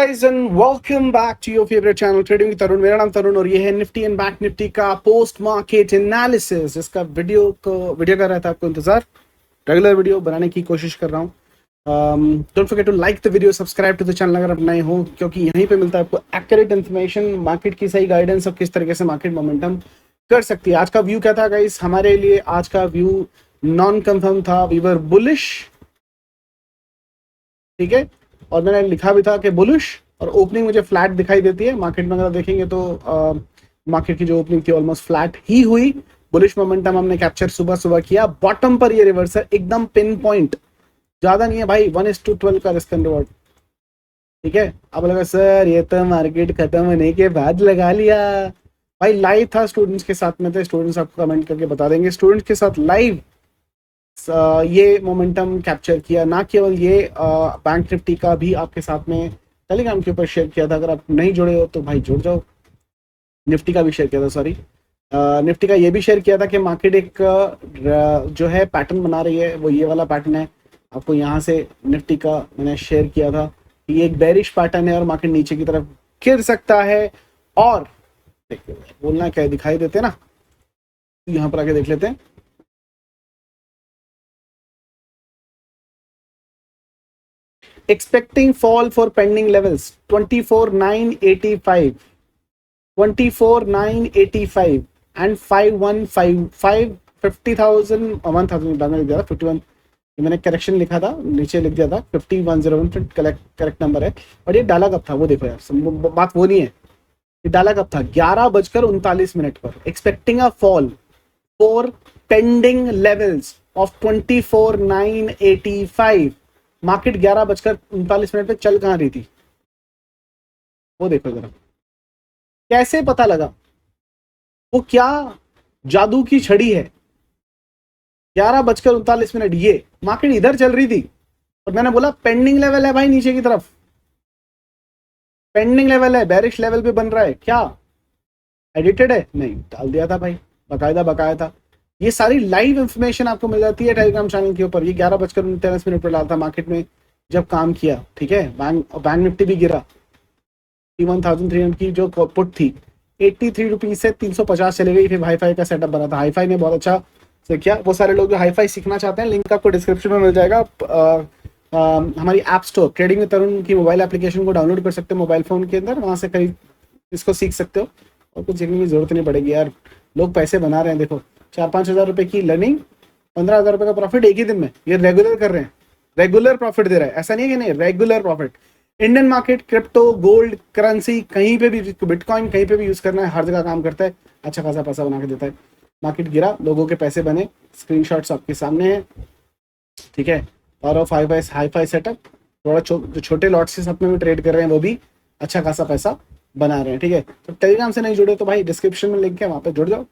guys and welcome back to your favorite channel trading with Tarun. मेरा नाम तरुण और ये है निफ्टी एंड बैंक निफ्टी का पोस्ट मार्केट एनालिसिस। इसका वीडियो कर रहा था, आपको इंतजार, रेगुलर वीडियो बनाने की कोशिश कर रहा हूँ। Don't forget to like the video, subscribe to the channel अगर आप नए हो, क्योंकि यहीं पे मिलता है आपको एक्यूरेट इन्फॉर्मेशन, मार्केट की सही गाइडेंस और किस तरीके से मार्केट मोमेंटम कर सकती है। आज का व्यू क्या था गाइस? हमारे लिए आज का व्यू नॉन कंफर्म था, वी वर बुलिश, ठीक है, और मैंने लिखा भी था कि बुलिश, और ओपनिंग मुझे फ्लैट दिखाई देती है। मार्केट में अगर देखेंगे तो मार्केट की जो ओपनिंग थी ऑलमोस्ट फ्लैट ही हुई। बुलिश मोमेंटम हमने कैप्चर सुबह किया। बॉटम पर ये रिवर्सल एकदम पिन पॉइंट, ज्यादा नहीं है भाई, 1:12 का रिस्क एंड रिवॉर्ड, ठीक है। अब लगा सर ये तो मार्केट खत्म होने के बाद लगा लिया। भाई लाइव था, स्टूडेंट्स के साथ में थे, स्टूडेंट्स आपको कमेंट करके बता देंगे। स्टूडेंट्स के साथ लाइव ये मोमेंटम कैप्चर किया। ना केवल ये बैंक निफ्टी का भी आपके साथ में टेलीग्राम के ऊपर शेयर किया था। अगर आप नहीं जुड़े हो तो भाई जुड़ जाओ। निफ्टी का भी शेयर किया था, सॉरी, निफ्टी का ये भी शेयर किया था कि मार्केट एक जो है पैटर्न बना रही है, वो ये वाला पैटर्न है। आपको यहाँ से निफ्टी का मैंने शेयर किया था कि ये एक बेरिश पैटर्न है और मार्केट नीचे की तरफ गिर सकता है। और बोलना क्या दिखाई देते ना, यहाँ पर आके देख लेते हैं। Expecting fall for pending levels 24,985, 24,985 and 5155, 50,000 1000 51। मैंने करेक्शन लिखा था, नीचे लिख दिया था 5101, करेक्ट नंबर है। और ये डाला कब था वो देखो यार, बात वो नहीं है। ये डाला कब था? 11:39 पर। Expecting a fall for pending levels of 24,985। Market 11:39 पे चल कहां रही थी वो देखो जरा। कैसे पता लगा? वो क्या जादू की छड़ी है? 11:39 ये मार्केट इधर चल रही थी और मैंने बोला पेंडिंग लेवल है भाई, नीचे की तरफ पेंडिंग लेवल है, बेरिश लेवल पे बन रहा है। क्या एडिटेड है? नहीं, डाल दिया था भाई, बकायदा था। ये सारी लाइव इंफॉर्मेशन आपको मिल जाती है टेलीग्राम चैनल के ऊपर। ये 11:39 पर डाला था मार्केट में जब काम किया, ठीक है। बैंक निफ्टी भी गिरा, 31,300 की जो पुट थी 83 रुपीज से 350 चले गई। फिर हाईफाई का सेटअप बना था, हाईफाई ने बहुत अच्छा से किया। वो सारे लोग जो हाईफाई सीखना चाहते हैं, लिंक आपको डिस्क्रिप्शन में मिल जाएगा। हमारी ऐप स्टोर ट्रेडिंग विद तरुण की मोबाइल एप्लीकेशन को डाउनलोड कर सकते हो मोबाइल फोन के अंदर, वहां से कहीं इसको सीख सकते हो और कुछ सीखने की जरूरत नहीं पड़ेगी यार। लोग पैसे बना रहे हैं, देखो 4-5 हज़ार रुपए की लर्निंग, 15,000 रुपए का प्रॉफिट एक ही दिन में। ये रेगुलर कर रहे हैं, रेगुलर प्रॉफिट दे रहा है, ऐसा नहीं है कि नहीं, regular profit. Indian market, crypto, gold, currency, कहीं पे भी, बिटकॉइन कहीं पे भी यूज करना है, हर जगह काम करता है, अच्छा खासा पैसा बना के देता है। मार्केट गिरा, लोगों के पैसे बने, स्क्रीनशॉट्स आपके सामने हैं, ठीक है। और ऑफ हाईफाई सेटअप, थोड़ा जो छोटे लॉट से सब में भी ट्रेड कर रहे हैं, वो भी अच्छा खासा पैसा बना रहे हैं, ठीक है। तो टेलीग्राम से नहीं जुड़े तो भाई डिस्क्रिप्शन में लिंक है, वहां पर जुड़ जाओ।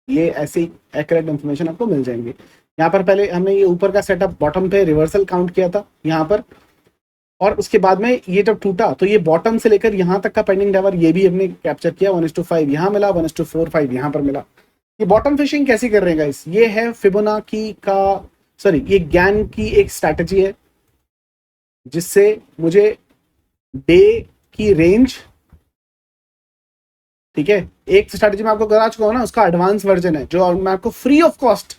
ये ऐसी एक्यूरेट इन्फॉर्मेशन आपको मिल जाएंगे। यहाँ पर पहले हमने ये ऊपर का सेटअप बॉटम पे रिवर्सल काउंट किया था यहाँ पर, और उसके बाद में ये जब टूटा तो ये बॉटम से लेकर यहाँ तक का पेंडिंग लेवल ये भी हमने कैप्चर किया। 1:5 यहाँ मिला, 1:45 यहाँ पर मिला। ये बॉटम फिशिंग कैसी कर रहे हैं गाइस? ये है फिबोनाची का, सॉरी, ये ज्ञान की एक स्ट्रैटेजी है जिससे मुझे डे की रेंज, ठीक है, एक स्ट्रैटेजी मैं आपको करा चुका हूं ना, उसका एडवांस वर्जन है जो मैं आपको फ्री ऑफ कॉस्ट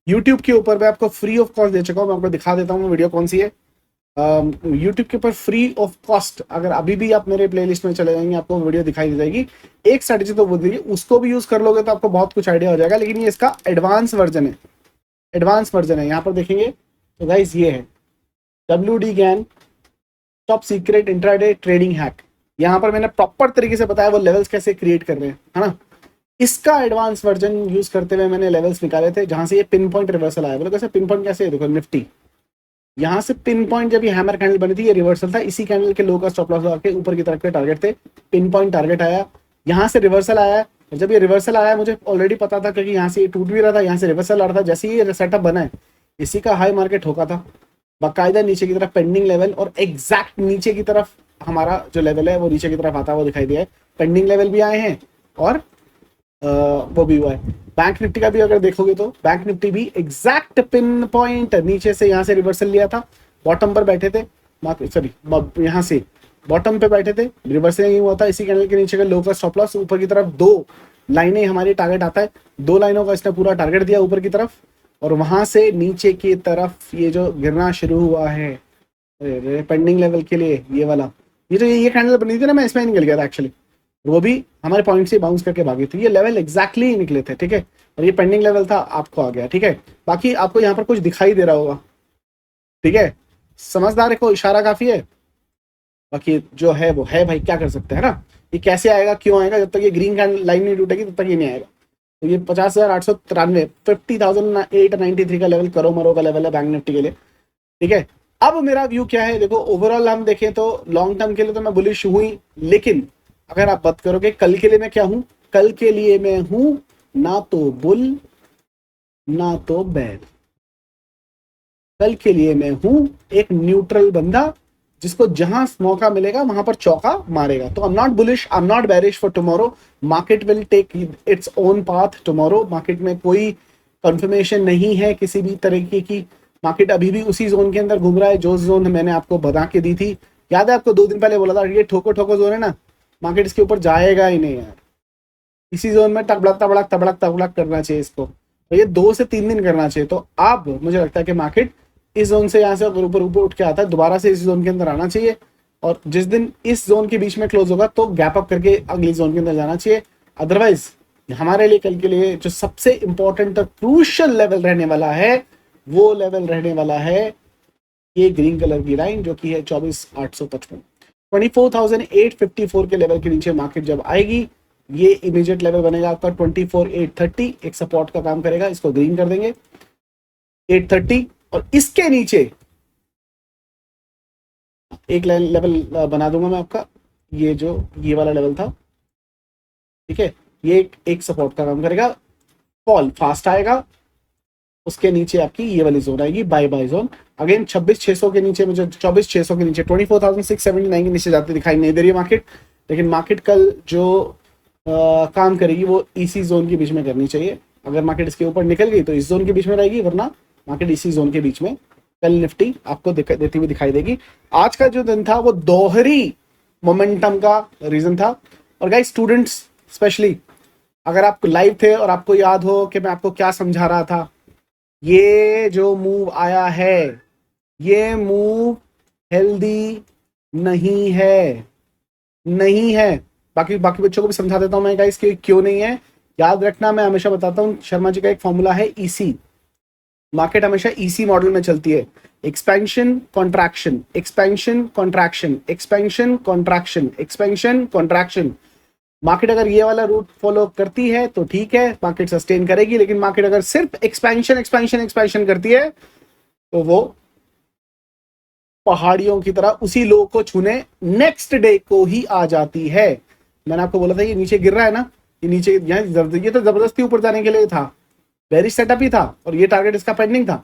यूट्यूब के ऊपर मैं आपको फ्री ऑफ कॉस्ट दे चुका हूं। मैं आपको दिखा देता हूँ वीडियो कौन सी है। यूट्यूब के ऊपर फ्री ऑफ कॉस्ट, अगर अभी भी आप मेरे प्लेलिस्ट में चले जाएंगे आपको वीडियो दिखाई दे जाएगी। एक स्ट्रैटेजी तो वो देखिए, उसको भी यूज कर लोगे तो आपको बहुत कुछ आइडिया हो जाएगा, लेकिन ये इसका एडवांस वर्जन है, यहाँ पर देखेंगे तो गाइस ये है WD ज्ञान top secret intraday trading hack. यहाँ पर मैंने प्रॉपर तरीके से बताया वो लेवल्स कैसे क्रिएट कर रहे हैं, है ना। इसका एडवांस वर्जन यूज करते हुए मैंने लेवल्स निकाले थे जहां से ये पिन पॉइंट रिवर्सल आया। बोलो कैसे पिन पॉइंट कैसे है? देखो निफ्टी यहाँ से पिन पॉइंट, जब ये हैमर कैंडल बनी थी ये रिवर्सल था, इसी कैंडल के लो का स्टॉप लॉस लगा के ऊपर की तरफ के टारगेट थे, पिन पॉइंट टारगेट आया, यहाँ से रिवर्सल आया। और जब ये रिवर्सल आया मुझे ऑलरेडी पता था, क्योंकि यहाँ से ये टूट भी रहा था, यहाँ से रिवर्सल आ रहा था। जैसे ही ये सेटअप बना है, इसी का हाई मार्केट ठोका था बाकायदा नीचे की तरफ पेंडिंग लेवल, और एग्जैक्ट नीचे की तरफ हमारा जो लेवल है वो नीचे की तरफ आता है, वो दिखाई दिया है। पेंडिंग लेवल भी आए हैं और वो भी हुआ है। बैंक निफ्टी का भी अगर देखोगे तो बैंक निफ्टी भी एग्जैक्ट पिन पॉइंट नीचे से यहाँ से रिवर्सल लिया था, बॉटम पर बैठे थे, सॉरी यहाँ से बॉटम पे बैठे थे, रिवर्सिंग नहीं हुआ था, इसी कैंडल के नीचे का लो का स्टॉप लॉस, ऊपर की तरफ 2 लाइनें हमारी टारगेट आता है, 2 लाइनों का इसने पूरा टारगेट दिया ऊपर की तरफ, और वहां से नीचे की तरफ ये जो गिरना शुरू हुआ है पेंडिंग लेवल के लिए, ये वाला, ये जो ये कैंडल बनी थी ना, मैं इसमें निकल गया था एक्चुअली, वो भी हमारे पॉइंट से बाउंस करके भागी थी, ये लेवल एग्जैक्टली निकले थे, ठीक है, और ये पेंडिंग लेवल था, आपको आ गया, ठीक है। बाकी आपको यहाँ पर कुछ दिखाई दे रहा होगा, ठीक है, समझदार को इशारा काफी है, बाकी जो है वो है भाई, क्या कर सकते हैं ना। ये कैसे आएगा, क्यों आएगा, जब तक ये ग्रीन लाइन नहीं टूटेगी तब तक ये नहीं आएगा। तो ये 50,893 50,893 का लेवल करो मरो का लेवल है बैंक निफ्टी के लिए, ठीक है। अब मेरा व्यू क्या है, देखो ओवरऑल हम देखें तो लॉन्ग टर्म के लिए तो मैं बुलिश हूं ही, लेकिन अगर आप बात करोगे कल के लिए मैं क्या हूं, कल के लिए मैं हूं ना तो बुल ना तो बैर, कल के लिए मैं हूं एक न्यूट्रल बंदा जिसको जहां मौका मिलेगा वहां पर चौका मारेगा। तो I am not bullish, I am not bearish for tomorrow, market will take its own path tomorrow, market में कोई कंफर्मेशन नहीं है किसी भी तरीके की, मार्केट अभी भी उसी जोन के अंदर घूम रहा है जो जोन मैंने आपको बता के दी थी, याद है आपको 2 दिन पहले बोला था, ये ठोको ठोको जोन है ना, मार्केट इसके ऊपर जाएगा ही नहीं यार, इसी जोन में तबड़क तबड़क तबड़क तबड़क करना चाहिए इसको, तो ये 2 से 3 दिन करना चाहिए। तो अब मुझे लगता है कि मार्केट इस जोन से यहाँ से अगर ऊपर ऊपर उठ के आता है दोबारा से इस जोन के अंदर आना चाहिए, और जिस दिन इस जोन के बीच में क्लोज होगा तो गैप अप करके अगली जोन के अंदर जाना चाहिए। अदरवाइज हमारे लिए कल के लिए जो सबसे इंपॉर्टेंट और क्रूशियल लेवल रहने वाला है, वो लेवल रहने वाला है ये ग्रीन कलर की लाइन जो कि है 24,855, 24,854 के लेवल के नीचे मार्केट जब आएगी, ये इमीडिएट लेवल बनेगा आपका 24,830, एक सपोर्ट का काम करेगा, इसको ग्रीन कर देंगे 830, और इसके नीचे एक लेवल बना दूंगा मैं आपका, ये जो ये वाला लेवल था, ठीक है, ये एक सपोर्ट का काम करेगा, फॉल फास्ट आएगा, उसके नीचे आपकी ये वाली जोन आएगी बाय बाय जोन, अगेन 26,600 के नीचे, मुझे 24,600 के नीचे 24,679 के नीचे जाते दिखाई नहीं दे रही है मार्केट, लेकिन मार्केट कल जो काम करेगी वो इसी जोन के बीच में करनी चाहिए, अगर मार्केट इसके ऊपर निकल गई तो इस जोन के बीच में रहेगी, वरना मार्केट इसी जोन के बीच में कल निफ्टी आपको देती हुई दिखाई देगी। आज का जो दिन था वो दोहरी मोमेंटम का रीजन था, और गाइस स्टूडेंट्स स्पेशली अगर आप लाइव थे और आपको याद हो कि मैं आपको क्या समझा रहा था, ये जो मूव आया है ये मूव हेल्दी नहीं है, नहीं है। बाकी बच्चों को भी समझा देता हूं मैं गाइस कि क्यों नहीं है, याद रखना, मैं हमेशा बताता हूं, शर्मा जी का एक फॉर्मूला है ईसी, मार्केट हमेशा ईसी मॉडल में चलती है, expansion contraction expansion contraction expansion contraction expansion contraction. Market अगर ये वाला रूट फॉलो करती है तो ठीक है, मार्केट सस्टेन करेगी, लेकिन मार्केट अगर सिर्फ एक्सपेंशन एक्सपेंशन एक्सपेंशन करती है तो वो पहाड़ियों की तरह उसी लो को छूने नेक्स्ट डे को ही आ जाती है। मैंने आपको बोला था ये नीचे गिर रहा है ना, ये नीचे ये तो जबरदस्ती ऊपर जाने के लिए था, बेरिश सेटअप ही था, और ये टारगेट इसका पेंडिंग था,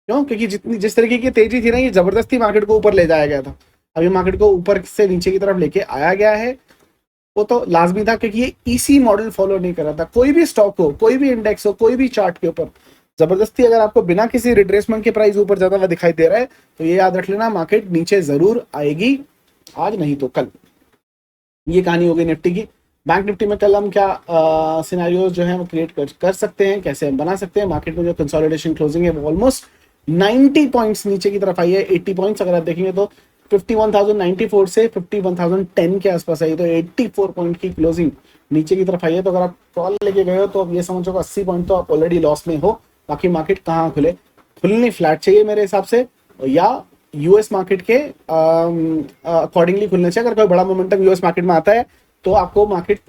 क्यों, क्योंकि जिस तरीके की तेजी थी ना, ये जबरदस्ती मार्केट को ऊपर ले जाया गया था, अभी मार्केट को ऊपर से नीचे की तरफ लेके आया गया है, वो तो लाजमी था क्योंकि ये इसी मॉडल फॉलो नहीं कर रहा था। कोई भी स्टॉक हो, कोई भी इंडेक्स हो, कोई भी चार्ट के ऊपर जबरदस्ती अगर आपको बिना किसी रिट्रेसमेंट के प्राइस ऊपर जाता हुआ दिखाई दे रहा है तो ये याद रख लेना, मार्केट नीचे जरूर आएगी, आज नहीं तो कल। ये कहानी हो गई निफ्टी की। बैंक निफ्टी में कल हम क्या सिनेरियोज जो है वो क्रिएट कर सकते हैं, कैसे हम बना सकते हैं। मार्केट में जो कंसोलिडेशन क्लोजिंग है वो ऑलमोस्ट 90 पॉइंट्स नीचे की तरफ आई है, 80 पॉइंट्स अगर आप देखेंगे तो 51,094 से 51,010 के आसपास आई, तो 84 पॉइंट की क्लोजिंग नीचे की तरफ आई है। तो अगर आप कॉल लेके गए हो तो अब ये समझो 80 पॉइंट तो आप ऑलरेडी लॉस में हो। बाकी मार्केट कहाँ खुले, खुलनी फ्लैट चाहिए मेरे हिसाब से, या यूएस मार्केट के अकॉर्डिंगली खुलना चाहिए। अगर कोई बड़ा मोमेंटम यूएस मार्केट में आता है तो आपको मार्केट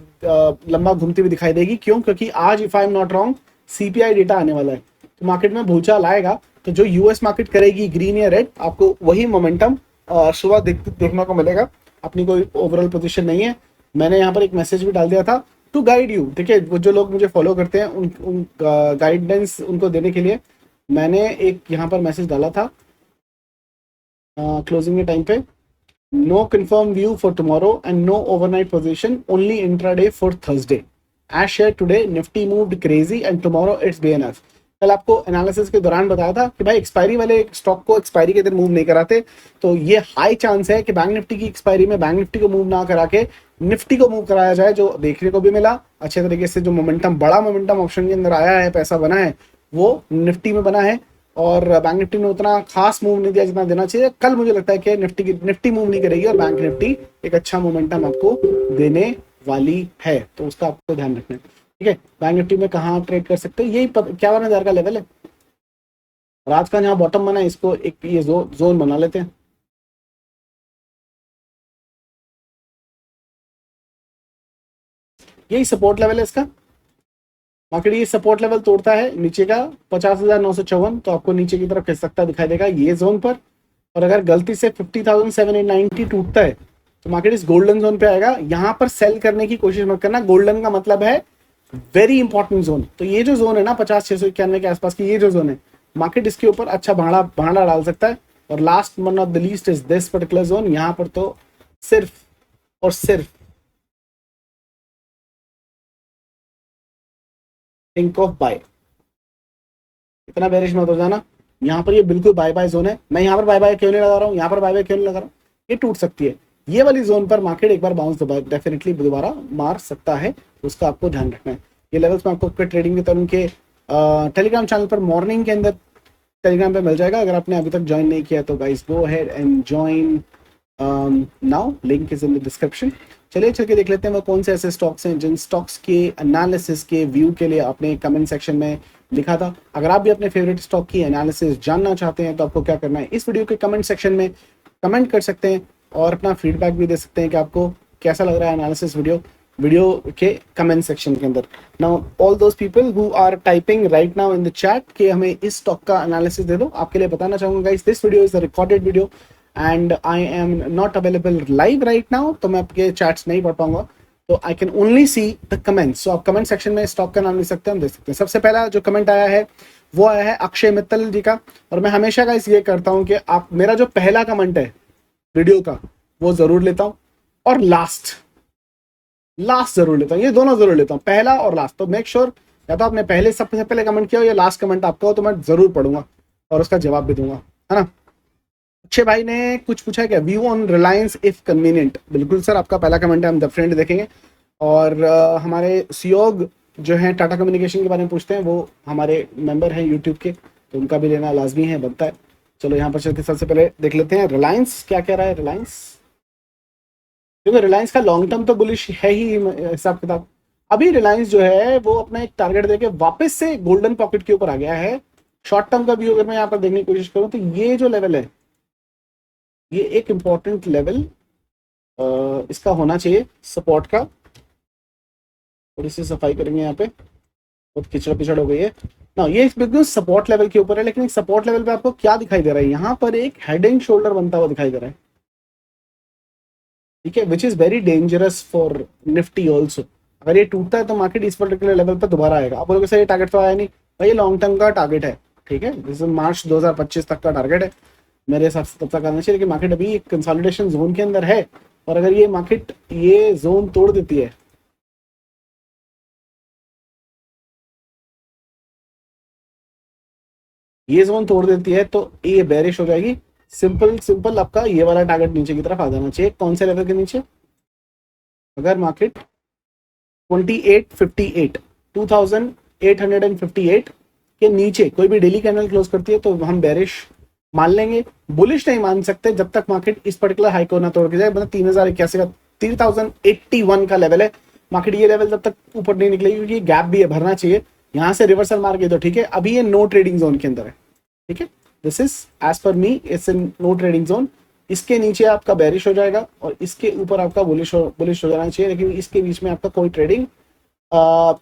लंबा घूमती हुई दिखाई देगी। क्यों? क्योंकि आज if I am not wrong CPI data आने वाला है, तो मार्केट में भूचाल आएगा। तो जो यूएस मार्केट करेगी ग्रीन या रेड, आपको वही मोमेंटम सुबह देखने को मिलेगा। अपनी कोई ओवरऑल पोजीशन नहीं है। मैंने यहाँ पर एक मैसेज भी डाल दिया था टू गाइड यू। ठीक है, वो जो लोग मुझे फॉलो करते हैं उन गाइडेंस उनको देने के लिए मैंने एक यहाँ पर मैसेज डाला था क्लोजिंग के टाइम पे, no confirm view for tomorrow and no overnight position, only intraday for Thursday. As share today Nifty moved crazy and tomorrow it's BNF. कल आपको एनालिसिस के दौरान बताया था कि भाई एक्सपायरी वाले स्टॉक को एक्सपायरी के दिन मूव नहीं कराते, तो ये हाई चांस है कि बैंक निफ्टी की एक्सपायरी में बैंक निफ्टी को मूव ना करा के निफ्टी को मूव कराया जाए, जो देखने को भी मिला अच्छे तरीके से। जो मोमेंटम, बड़ा मोमेंटम ऑप्शन के अंदर आया है, पैसा बना है, वो निफ्टी में बना है, और बैंक निफ्टी ने उतना खास मूव नहीं दिया जितना देना चाहिए। कल मुझे लगता है कि निफ्टी मूव नहीं करेगी और बैंक निफ्टी एक अच्छा मोमेंटम आपको देने वाली है, तो उसका आपको ध्यान रखना है। ठीक है, बैंक निफ्टी में कहाँ ट्रेड कर सकते हैं, यही 51,000 का लेवल है, और आज का यहाँ बॉटम बना है, इसको एक ये जोन बना लेते हैं। यही सपोर्ट लेवल है इसका। मार्केट ये सपोर्ट लेवल तोड़ता है नीचे का 50,954, तो आपको नीचे की तरफ खिसक सकता दिखाई देगा ये जोन पर। और अगर गलती से 50,790 टूटता है तो मार्केट इस गोल्डन जोन पे आएगा। यहां पर सेल करने की कोशिश मत करना, गोल्डन का मतलब है वेरी इंपॉर्टेंट जोन। तो ये जो जोन है ना 50,691 के आसपास की, ये जो जोन है, मार्केट इसके ऊपर अच्छा भाड़ा भाड़ा डाल सकता है। और last but not the least is this particular zone. यहां पर तो सिर्फ और सिर्फ थिंक ऑफ बाय, इतना बेरिश मत हो जाना। यहाँ पर ये बिल्कुल बाय बाय जोन है। मैं यहाँ पर बाय बाय क्यों नहीं लगा रहा हूँ, यहाँ पर बाय बाय क्यों नहीं लगा रहा हूँ, ये टूट सकती है। ये वाली जोन पर मार्केट एक बार बाउंस डेफिनेटली दोबारा मार सकता है, उसका आपको ध्यान रखना है। ये लेवल्स में आपको ट्रेडिंग के तरह उनके टेलीग्राम चैनल पर मॉर्निंग के अंदर टेलीग्राम पे मिल जाएगा। अगर आपने अभी तक ज्वाइन नहीं किया तो guys go ahead and join now, link is in the description. चलिए चल के देख लेते हैं वो कौन से ऐसे स्टॉक्स हैं जिन स्टॉक्स के एनालिसिस के व्यू के लिए आपने कमेंट सेक्शन में लिखा था। अगर आप भी अपने फेवरेट स्टॉक की एनालिसिस जानना चाहते हैं तो आपको क्या करना है, इस वीडियो के कमेंट सेक्शन में कमेंट कर सकते हैं और अपना फीडबैक भी दे सकते हैं कि आपको कैसा लग रहा है एनालिसिस वीडियो के कमेंट सेक्शन के अंदर। Now all those people who are typing right now in the chat कि हमें इस स्टॉक का एनालिसिस दे दो, आपके लिए बताना चाहूंगा guys, this video is a recorded video and I am not available live right now, तो मैं आपके चैट्स नहीं पढ़ पाऊंगा, तो I can only see the comments. So आप कमेंट सेक्शन में स्टॉक का नाम लिख सकते हैं, हम देख सकते हैं। सबसे पहला जो कमेंट आया है वो आया है अक्षय मित्तल जी का। और मैं हमेशा का ये करता हूं कि आप मेरा जो पहला कमेंट है वीडियो का वो जरूर लेता हूं, और लास्ट जरूर लेता हूं, ये दोनों जरूर लेता हूं, पहला और लास्ट। तो मेक श्योर या तो आपने पहले सबसे पहले कमेंट किया हो या लास्ट कमेंट आपका हो, तो मैं जरूर पढ़ूंगा और उसका जवाब भी दूंगा, है ना। अक्षय भाई ने कुछ पूछा है क्या, view on Reliance if convenient. बिल्कुल सर, आपका पहला कमेंट है, हम डेफिनेटली देखेंगे। और हमारे सुयोग जो है टाटा कम्युनिकेशन के बारे में पूछते हैं, वो हमारे मेंबर हैं यूट्यूब के, तो उनका भी लेना लाजमी है, बनता है। चलो यहाँ पर चल के सबसे पहले देख लेते हैं रिलायंस क्या कह रहा है। रिलायंस, क्योंकि रिलायंस का लॉन्ग टर्म तो बुलिश है ही हिसाब किताब। अभी रिलायंस जो है वो अपना एक टारगेट देके वापस से गोल्डन पॉकेट के ऊपर आ गया है। शॉर्ट टर्म का व्यू अगर मैं यहाँ पर देखने की कोशिश करूँ तो ये जो लेवल है, ये एक इंपॉर्टेंट लेवल इसका होना चाहिए सपोर्ट का। थोड़ी सी सफाई करेंगे यहाँ पे, बहुत किचड़ पिचड़ हो गई है ना। ये बिल्कुल सपोर्ट लेवल के ऊपर है, लेकिन सपोर्ट लेवल पे आपको क्या दिखाई दे रहा है, यहाँ पर एक हेड एंड शोल्डर बनता हुआ दिखाई दे रहा है। ठीक है, which is very dangerous for Nifty also. अगर ये टूटता है तो मार्केट इस पर्टिकुलर लेवल पर दोबारा आएगा। आप बोलोगे सर ये टारगेट तो आया नहीं, भाई ये लॉन्ग टर्म का टारगेट है। ठीक है, जैसे मार्च 2025 तक का टारगेट है मेरे हिसाब से, तब तक आना चाहिए। लेकिन मार्केट अभी कंसोलिडेशन जोन के अंदर है, और अगर ये मार्केट ये जोन तोड़ देती है, ये जोन तोड़ देती है तो ये बेरिश हो जाएगी। सिंपल सिंपल आपका ये वाला टारगेट नीचे की तरफ आ जाना चाहिए। कौन से लेवल के नीचे, अगर मार्केट 2858 2858 के नीचे कोई भी डेली कैंडल क्लोज करती है तो हम बेरिश मान लेंगे, बुलिश नहीं मान सकते जब तक मार्केट इस पर्टिकुलर हाई को ना तोड़ के जाए। मतलब 3081 का 3081 का लेवल है, मार्केट ये लेवल जब तक ऊपर नहीं निकलेगी, क्योंकि गैप भी है, भरना चाहिए। यहाँ से रिवर्सल मार के तो ठीक है, अभी ये नो ट्रेडिंग जोन के अंदर है। ठीक है, this is as per me it's in no trading zone. इसके नीचे आपका बेरिश हो जाएगा और इसके ऊपर आपका बुलिश हो जाना चाहिए, लेकिन इसके बीच में आपका कोई ट्रेडिंग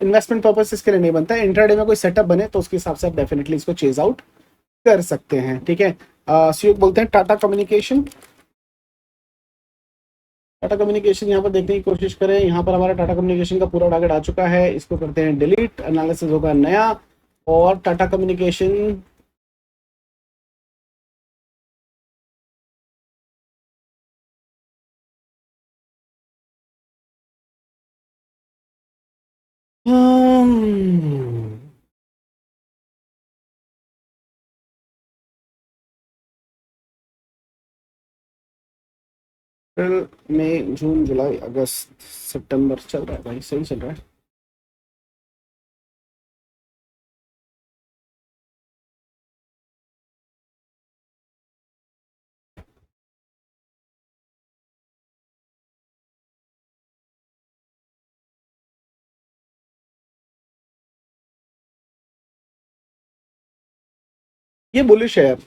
इन्वेस्टमेंट पर्पस इसके लिए नहीं बनता है। इंट्राडे में कोई सेटअप बने तो उसके हिसाब से आप डेफिनेटली इसको चेज आउट कर सकते हैं। ठीक है, सुयोग बोलते हैं टाटा कम्युनिकेशन। टाटा कम्युनिकेशन यहाँ पर देखने की कोशिश करें, यहाँ पर हमारा टाटा कम्युनिकेशन का पूरा टारगेट आ चुका है, इसको करते हैं डिलीट, एनालिसिस होगा नया। और टाटा कम्युनिकेशन अप्रैल मई जून जुलाई अगस्त सितंबर चल रहा है भाई, सही चल रहा है। ये बुलिश है यार।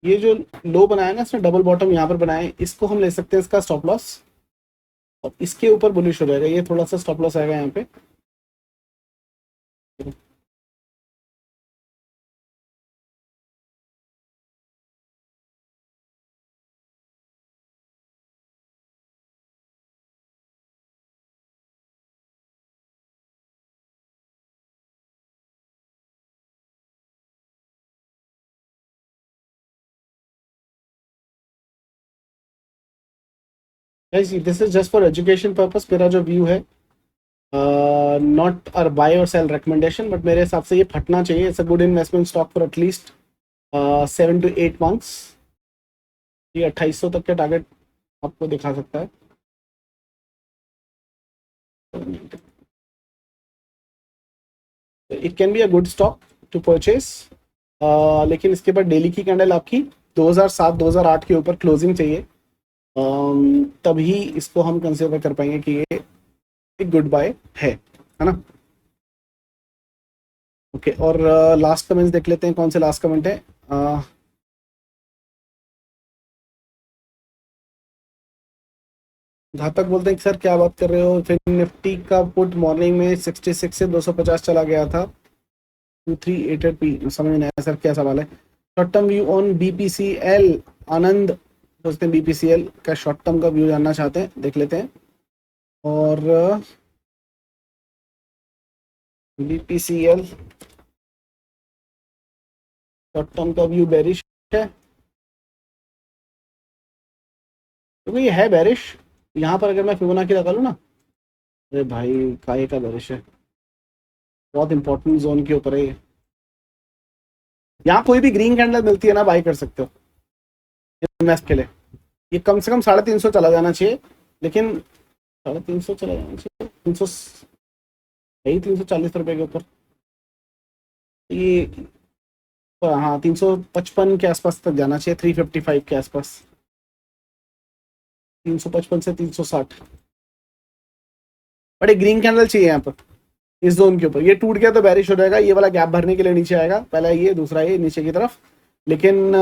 ये जो लो बनाया ना इसने, डबल बॉटम यहाँ पर बनाए, इसको हम ले सकते हैं इसका स्टॉप लॉस, और इसके ऊपर बुलिश हो जाएगा। ये थोड़ा सा स्टॉप लॉस आएगा यहाँ पे। This is just for education purpose. मेरा जो व्यू है, नॉट अ बाय और सेल रिकमेंडेशन, बट मेरे हिसाब से ये फटना चाहिए। It's a good investment stock for at least 7 to 8 months। ये 2800 तक के टारगेट आपको दिखा सकता है। It can be a good stock to purchase, लेकिन इसके बाद डेली की कैंडल आपकी 2007-2008 के ऊपर क्लोजिंग चाहिए। तभी इसको हम कंसिडर कर पाएंगे कि ये एक गुड बाय है ना। ओके, और लास्ट कमेंट्स देख लेते हैं, कौन से लास्ट कमेंट है। घातक बोलते हैं कि सर क्या बात कर रहे हो, फिर निफ्टी का पुट मॉर्निंग में 66 से 250 चला गया था, 2388 पी। समझ नहीं आया सर, क्या सवाल है। Short term view on BPCL, Anand सोचते हैं बीपीसीएल का शॉर्ट टर्म का व्यू जानना चाहते हैं, देख लेते हैं। और बीपीसीएल शॉर्ट टर्म का व्यू बेरिश है, क्योंकि ये है बेरिश। यहाँ पर अगर मैं फिबोनाची लगा लूँ ना, अरे भाई काय का बेरिश है, बहुत इंपॉर्टेंट जोन के ऊपर है ये। यहाँ कोई भी ग्रीन कैंडल मिलती है ना, बाई कर सकते हो इन्वेस्ट के लिए। ये कम से कम 350 चला जाना चाहिए, लेकिन 350 चला जाना चाहिए, 300 यही 340 रुपए के ऊपर ये। हाँ, 355 के आसपास तक जाना चाहिए, 355 के आसपास, 355 से 360। बट एक ग्रीन कैंडल चाहिए यहाँ पर इस जोन के ऊपर। ये टूट गया तो बैरिश हो जाएगा, ये वाला गैप भरने के लिए नीचे आएगा, पहला ये, दूसरा ये नीचे की तरफ। लेकिन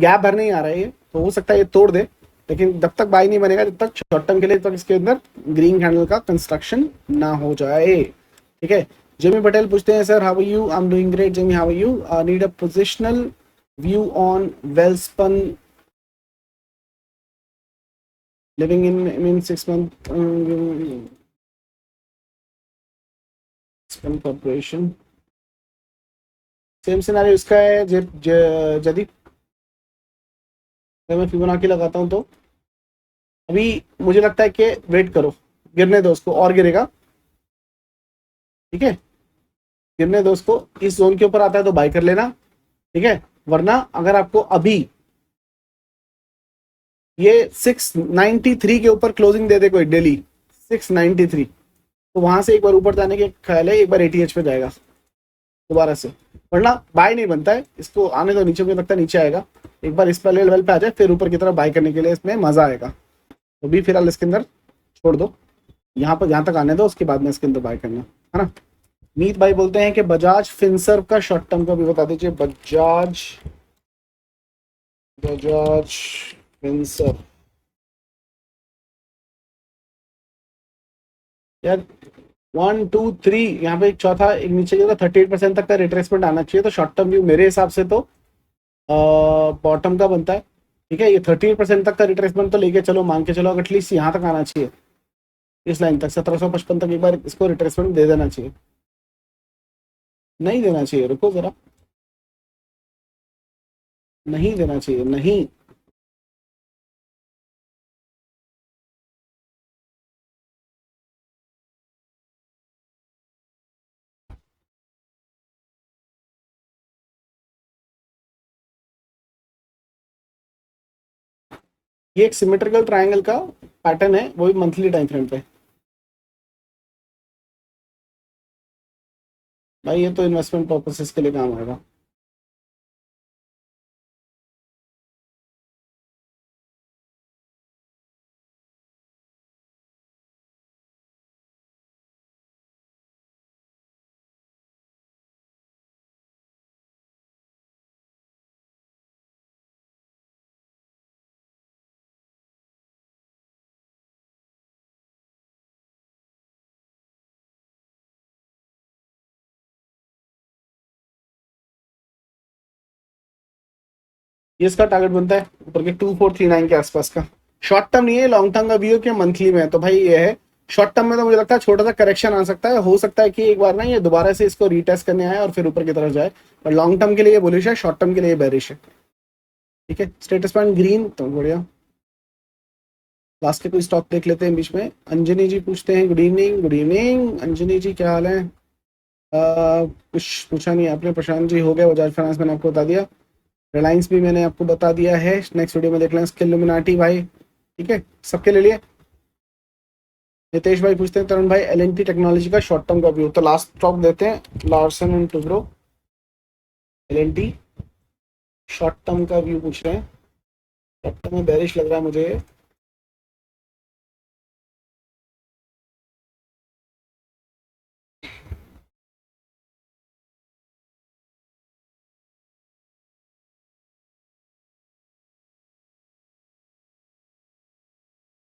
गैप भरने ही आ रहा है ये, तो हो सकता है ये तोड़ दे, लेकिन जब तक बाई नहीं बनेगा, जब तक शॉर्ट टर्म के लिए, तब तक इसके अंदर ग्रीन कैंडल का कंस्ट्रक्शन ना हो जाए। ठीक है। जिमी पटेल पूछते हैं, sir how are you. I am doing great Jimmy, how are you. Need a positional view on Welspun Living in mean 6 month corporation. Same scenario इसका है जदीप। अगर मैं फिबोनाची लगाता हूँ तो अभी मुझे लगता है कि वेट करो, गिरने दो उसको, और गिरेगा। ठीक है, गिरने दो उसको, इस जोन के ऊपर आता है तो बाय कर लेना। ठीक है, वरना अगर आपको अभी ये 693 के ऊपर क्लोजिंग दे दे कोई डेली, 693, तो वहां से एक बार ऊपर जाने के ख्याल है, एक बार एटीएच पे जाएगा दोबारा से, वरना बाय नहीं बनता है। इसको आने तो नीचे, मुझे लगता है नीचे आएगा, एक बार इस पहले लेवल पे आ जाए, फिर ऊपर की तरफ बाय करने के लिए इसमें मजा आएगा। तो भी फिलहाल इसके अंदर छोड़ दो, यहाँ पर यहाँ तक आने दो, उसके बाद में इसके अंदर बाय करना है ना। मीत भाई बोलते हैं कि बजाज फिनसर्व का शॉर्ट टर्म का भी बता दीजिए। बजाज बजाज फिनसर्व यार, 1 2 3 यहाँ पे एक चौथा, एक नीचे की तरफ 38% तक का रिट्रेसमेंट आना चाहिए, तो शॉर्ट टर्म व्यू मेरे हिसाब से तो बॉटम का बनता है। ठीक है, ये 38% तक का रिट्रेसमेंट तो लेके चलो, मान के चलो एटलीस्ट यहाँ तक आना चाहिए, इस लाइन तक 1755 तक एक बार इसको रिट्रेसमेंट दे देना चाहिए। नहीं देना चाहिए, रुको जरा, नहीं देना चाहिए, नहीं। ये एक सिमेट्रिकल ट्रायंगल का पैटर्न है, वो भी मंथली टाइम फ्रेम पे। भाई ये तो इन्वेस्टमेंट पर्पसेस के लिए काम आएगा। ये इसका टारगेट बनता है ऊपर के 2439 के आसपास का। शॉर्ट टर्म नहीं है, लॉन्ग टर्म का व्यू के मंथली में है। तो भाई ये है, शॉर्ट टर्म में तो मुझे लगता है छोटा सा करेक्शन आ सकता है, हो सकता है कि एक बार ना ये दोबारा से इसको रीटेस्ट करने आए और फिर ऊपर की तरफ जाए। पर लॉन्ग टर्म के लिए बुलिश है, शॉर्ट टर्म के लिए बेरिश है। ठीक है, स्टेटस पॉइंट ग्रीन तो बढ़िया। लास्ट के कोई स्टॉक देख लेते हैं बीच में। अंजनी जी पूछते हैं, good evening. Good evening Anjani ji, क्या हाल है? कुछ पूछा नहीं आपने। प्रशांत जी हो गया, बजाज फाइनेंस मैंने आपको बता दिया। रिलायंस भी मैंने आपको बता दिया है, नेक्स्ट वीडियो में देख लें। स्किलुमिनाटी भाई, ठीक है, सबके ले लिए। नितेश भाई पूछते हैं, तरुण भाई एल&टी टेक्नोलॉजी का शॉर्ट टर्म का व्यू। तो लास्ट स्टॉक देते हैं, Larsen and Toubro. L&T short term का व्यू पूछ रहे हैं। शॉर्ट टर्म में बेरिश लग रहा है मुझे।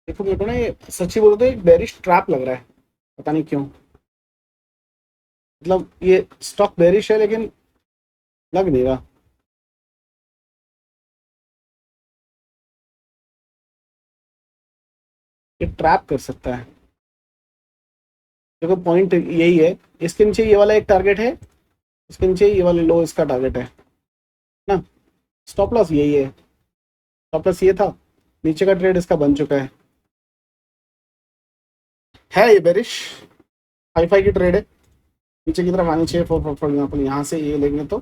देखो मेरे को ना ये सच्ची बोलो तो एक बेरिश ट्रैप लग रहा है, पता नहीं क्यों। मतलब ये स्टॉक बेरिश है लेकिन लग नहीं रहा। ये ट्रैप कर सकता है। देखो पॉइंट यही है, इसके नीचे ये वाला एक टारगेट है, इसके नीचे ये वाला लो इसका टारगेट है ना। स्टॉप लॉस यही है, स्टॉप लॉस ये था, नीचे का ट्रेड इसका बन चुका है ये बेरिश। हाई फाई की ट्रेड है, नीचे की तरफ आनी चाहिए। फॉर एग्जाम्पल यहाँ से ये लेंगे तो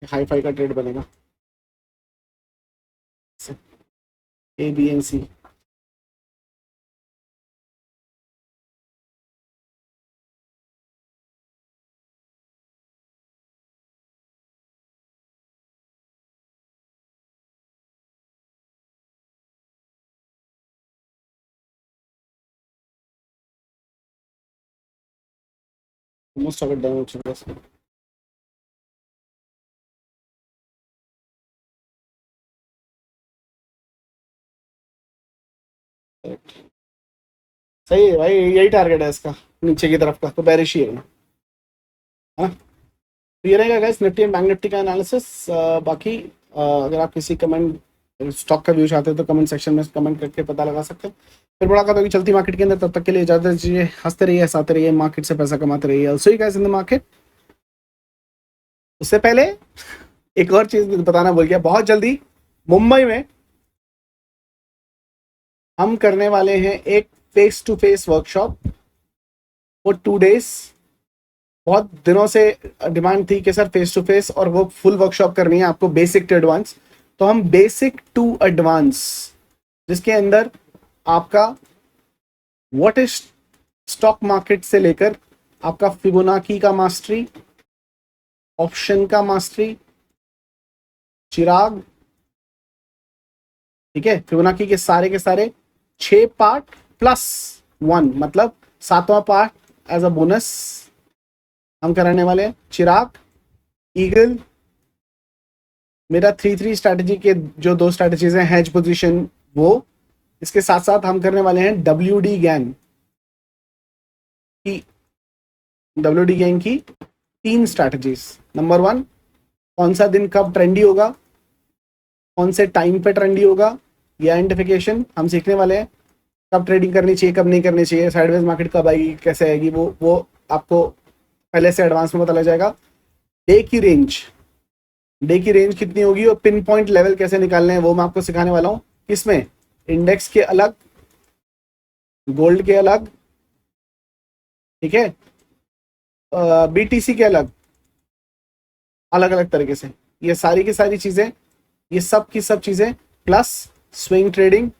हाई फाई का ट्रेड बनेगा। A B N C. Most of it down हो चुका है। सही है भाई, यही टारगेट है इसका, नीचे की तरफ का, तो बेरिश ही है ना। हाँ, तो ये रहेगा guys Nifty and bank Nifty का एनालिसिस। बाकी अगर आप किसी कमेंट स्टॉक का व्यू चाहते हो तो कमेंट सेक्शन में कमेंट करके पता लगा सकते हैं। फिर मुलाकात होगी चलती मार्केट के अंदर, तब तक के लिए इजाजत दीजिए। हंसते रहिए, हंसाते रहिए, मार्केट से पैसा कमाते रहिए। Also you guys in the market. उससे पहले एक और चीज बताना भूल गया, बहुत जल्दी मुंबई में हम करने वाले हैं एक face to face workshop for 2 days। बहुत दिनों से डिमांड थी कि सर फेस टू फेस, और वो फुल वर्कशॉप करनी है आपको, बेसिक टू एडवांस। तो हम बेसिक टू एडवांस, जिसके अंदर आपका व्हाट इज स्टॉक मार्केट से लेकर आपका फिबोनाकी का मास्टरी, ऑप्शन का मास्टरी, चिराग, ठीक है, फिबोनाकी के सारे 6 पार्ट प्लस 1, मतलब 7वां पार्ट एज अ बोनस हम कराने वाले हैं। चिराग, ईगल, मेरा 3-3 स्ट्रैटेजी के जो 2 स्ट्रैटेजीज हैं, हेज पोजीशन, वो इसके साथ साथ हम करने वाले हैं WD गैंग की। WD गैंग की 3 स्ट्रैटेजीज। नंबर 1, कौन सा दिन कब ट्रेंडी होगा, कौन से टाइम पे ट्रेंडी होगा, ये आइडेंटिफिकेशन हम सीखने वाले हैं। कब ट्रेडिंग करनी चाहिए, कब नहीं करनी चाहिए, साइडवेज मार्केट कब आएगी, कैसे आएगी, वो आपको पहले से एडवांस में पता लग जाएगा। डे की रेंज, डे की रेंज कितनी होगी और पिन पॉइंट लेवल कैसे निकालने हैं, वो मैं आपको सिखाने वाला हूँ। इसमें इंडेक्स के अलग, गोल्ड के अलग, ठीक है, BTC के अलग, अलग अलग तरीके से, ये सारी की सारी चीजें, ये सब की सब चीजें, प्लस स्विंग ट्रेडिंग,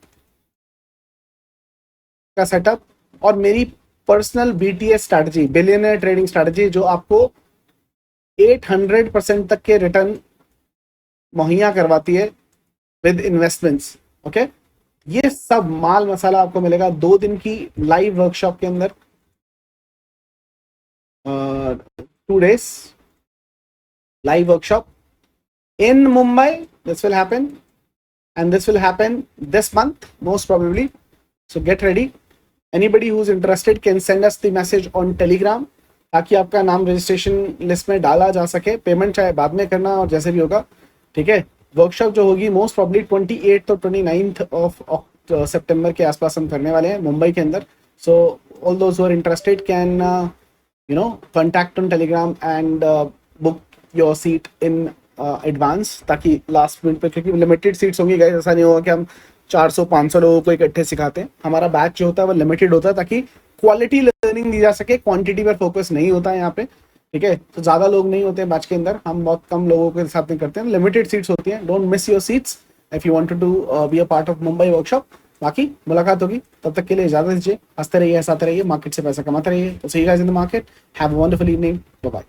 का सेटअप और मेरी personal BTS strategy, billionaire trading strategy, जो आपको 800% तक के रिटर्न मुहैया करवाती है विद इन्वेस्टमेंट्स। ओके, ये सब माल मसाला आपको मिलेगा 2 दिन की लाइव वर्कशॉप के अंदर, 2 days live workshop in Mumbai. This will happen, and this will happen this month most probably, so get ready. Anybody who's interested can send us the message on Telegram ताकि आपका नाम registration list में डाला जा सके। Payment चाहे बाद में करना और जैसे भी होगा, ठीक है। वर्कशॉप जो होगी मोस्ट प्रॉब्ली 28 और 29 ऑफ सितंबर के आसपास हम करने वाले हैं मुंबई के अंदर। So all those who are interested can contact on Telegram and book your seat in advance, ताकि लास्ट मिनट पे, क्योंकि लिमिटेड सीट्स होंगी गाइस। ऐसा नहीं होगा कि हम 400-500 लोगों को इकट्ठे सिखाते हैं। हमारा बैच जो होता है वो लिमिटेड होता है ताकि क्वालिटी लर्निंग दी जा सके, क्वांटिटी पर फोकस नहीं होता है यहाँ पे, ठीक है। तो ज़्यादा लोग नहीं होते हैं बैच के अंदर, हम बहुत कम लोगों के साथ में करते हैं, लिमिटेड सीट्स होती हैं। Don't miss your seats if you want to be a part of Mumbai workshop. बाकी मुलाकात होगी, तब तक के लिए इजाजत दीजिए। हंसते रहिए, हंसाते रहिए, मार्केट से पैसा कमाते रहिए। तो see you guys in the market, have a wonderful evening, bye bye.